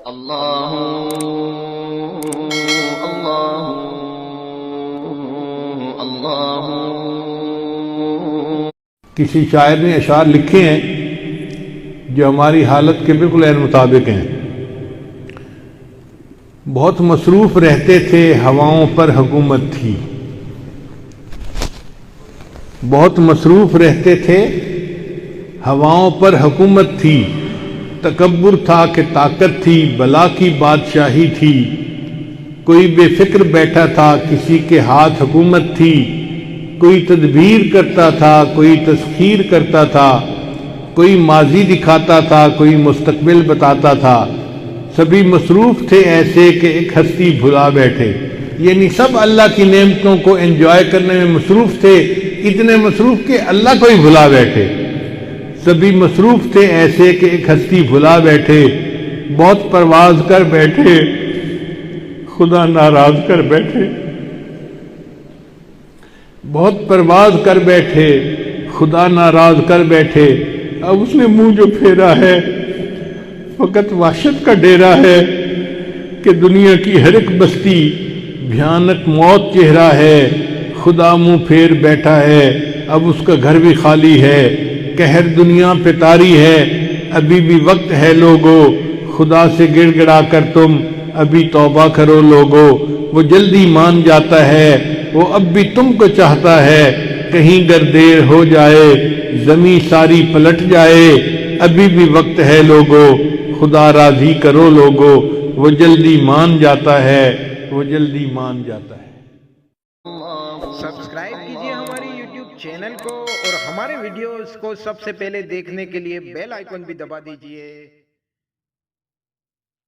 اللہ اللہ اللہ۔ کسی شاعر نے اشعار لکھے ہیں جو ہماری حالت کے بالکل عین مطابق ہیں۔ بہت مصروف رہتے تھے، ہواؤں پر حکومت تھی۔ بہت مصروف رہتے تھے، ہواؤں پر حکومت تھی۔ تکبر تھا کہ طاقت تھی، بلا کی بادشاہی تھی۔ کوئی بے فکر بیٹھا تھا، کسی کے ہاتھ حکومت تھی۔ کوئی تدبیر کرتا تھا، کوئی تسخیر کرتا تھا۔ کوئی ماضی دکھاتا تھا، کوئی مستقبل بتاتا تھا۔ سبھی مصروف تھے ایسے کہ ایک ہستی بھلا بیٹھے۔ یعنی سب اللہ کی نعمتوں کو انجوائے کرنے میں مصروف تھے، اتنے مصروف کہ اللہ کو ہی بھلا بیٹھے۔ سبھی مصروف تھے ایسے کہ ایک ہستی بھلا بیٹھے۔ بہت پرواز کر بیٹھے، خدا ناراض کر بیٹھے۔ بہت پرواز کر بیٹھے، خدا ناراض کر بیٹھے۔ اب اس نے منہ جو پھیرا ہے فقط وحشت کا ڈیرا ہے کہ دنیا کی ہر ایک بستی بھیانک موت چہرہ ہے۔ خدا منہ پھیر بیٹھا ہے، اب اس کا گھر بھی خالی ہے۔ قہر دنیا پہ طاری ہے، ابھی بھی وقت ہے لوگو۔ خدا سے گڑ گڑا کر تم ابھی توبہ کرو لوگو۔ وہ جلدی مان جاتا ہے، وہ اب بھی تم کو چاہتا ہے۔ کہیں گر دیر ہو جائے، زمین ساری پلٹ جائے، ابھی بھی وقت ہے لوگو۔ خدا راضی کرو لوگو، وہ جلدی مان جاتا ہے، وہ جلدی مان جاتا ہے۔ سبسکرائب کیجئے ہماری یوٹیوب چینل کو، اور ہمارے ویڈیوز کو سب سے پہلے دیکھنے کے لیے بیل آئیکن بھی دبا دیجئے۔